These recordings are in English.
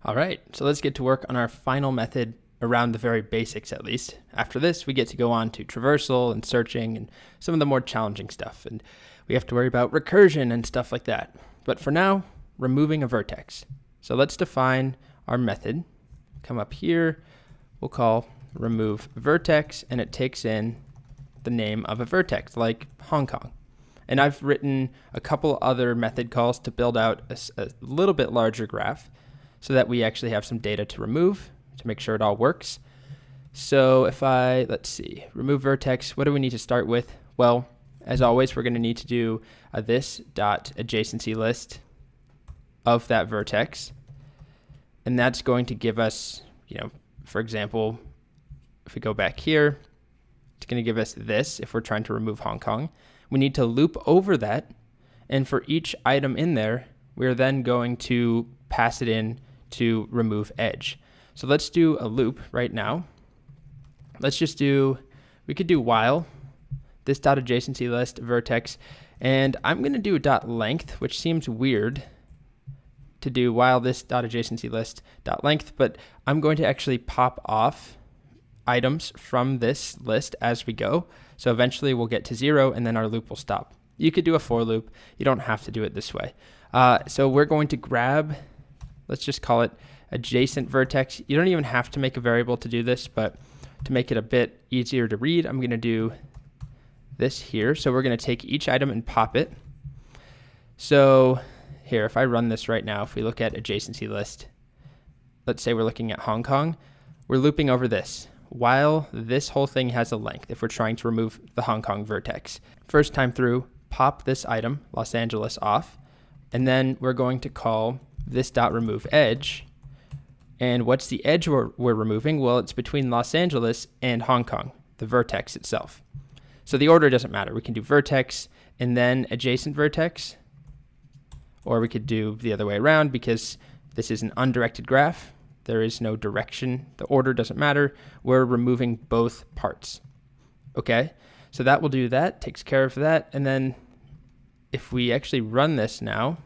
All right, so let's get to work on our final method around the very basics at least. After this, we get to go on to traversal and searching and some of the more challenging stuff. And we have to worry about recursion and stuff like that. But for now, removing a vertex. So let's define our method. Come up here, we'll call remove vertex, and it takes in the name of a vertex like Hong Kong. And I've written a couple other method calls to build out a little bit larger graph so that we actually have some data to remove to make sure it all works. So if let's see, remove vertex, what do we need to start with? Well, as always, we're going to need to do this dot adjacency list of that vertex. And that's going to give us, for example, if we go back here, it's going to give us this if we're trying to remove Hong Kong. We need to loop over that. And for each item in there, we're then going to pass it in to remove edge. So let's do a loop right now. We could do while this dot adjacency list vertex, and I'm going to do dot length, which seems weird to do while this dot adjacency list dot length, but I'm going to actually pop off items from this list as we go. So eventually we'll get to 0 and then our loop will stop. You could do a for loop. You don't have to do it this way. So we're going to grab, let's just call it adjacent vertex. You don't even have to make a variable to do this, but to make it a bit easier to read, I'm going to do this here. So we're going to take each item and pop it. So here, if I run this right now, if we look at adjacency list, let's say we're looking at Hong Kong, we're looping over this while this whole thing has a length if we're trying to remove the Hong Kong vertex. First time through, pop this item, Los Angeles, off, and then we're going to call this dot remove edge. And what's the edge we're removing? Well, it's between Los Angeles and Hong Kong, the vertex itself. So the order doesn't matter. We can do vertex and then adjacent vertex, or we could do the other way around because this is an undirected graph. There is no direction. The order doesn't matter. We're removing both parts. Okay, so that will do that, takes care of that. And then if we actually run this now,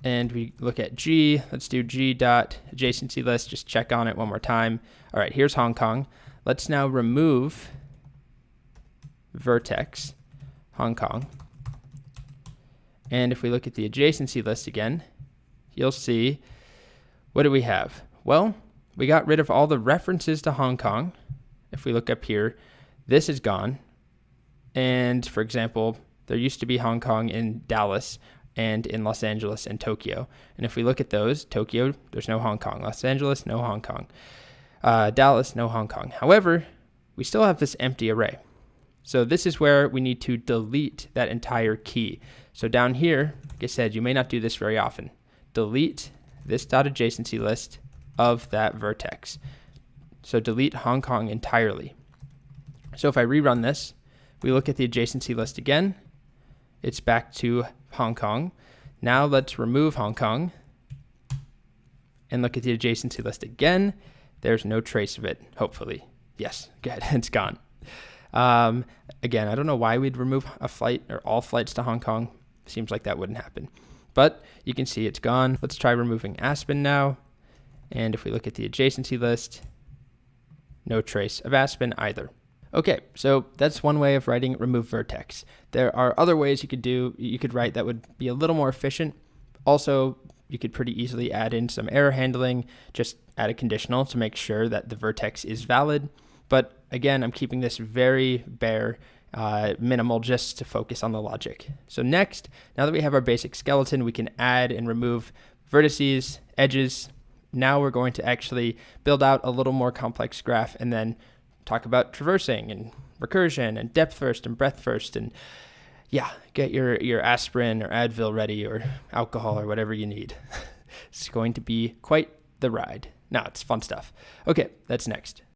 and we look at G, let's do G dot adjacency list, just check on it one more time. All right, here's Hong Kong. Let's now remove vertex, Hong Kong. And if we look at the adjacency list again, you'll see, what do we have? Well, we got rid of all the references to Hong Kong. If we look up here, this is gone. And for example, there used to be Hong Kong in Dallas and in Los Angeles and Tokyo. And if we look at those, Tokyo, there's no Hong Kong. Los Angeles, no Hong Kong. Dallas, no Hong Kong. However, we still have this empty array. So this is where we need to delete that entire key. So down here, like I said, you may not do this very often. Delete this dot adjacency list of that vertex. So delete Hong Kong entirely. So if I rerun this, we look at the adjacency list again. It's back to Hong Kong. Now let's remove Hong Kong and look at the adjacency list again. There's no trace of it, hopefully. Yes, good, it's gone. Again, I don't know why we'd remove a flight or all flights to Hong Kong. Seems like that wouldn't happen. But you can see it's gone. Let's try removing Aspen now. And if we look at the adjacency list, no trace of Aspen either. Okay, so that's one way of writing remove vertex. There are other ways you could write that would be a little more efficient. Also, you could pretty easily add in some error handling, just add a conditional to make sure that the vertex is valid. But again, I'm keeping this very bare, minimal, just to focus on the logic. So next, now that we have our basic skeleton, we can add and remove vertices, edges. Now we're going to actually build out a little more complex graph and then talk about traversing and recursion and depth first and breadth first, and yeah, get your aspirin or Advil ready or alcohol or whatever you need. It's going to be quite the ride. No, it's fun stuff. Okay, that's next.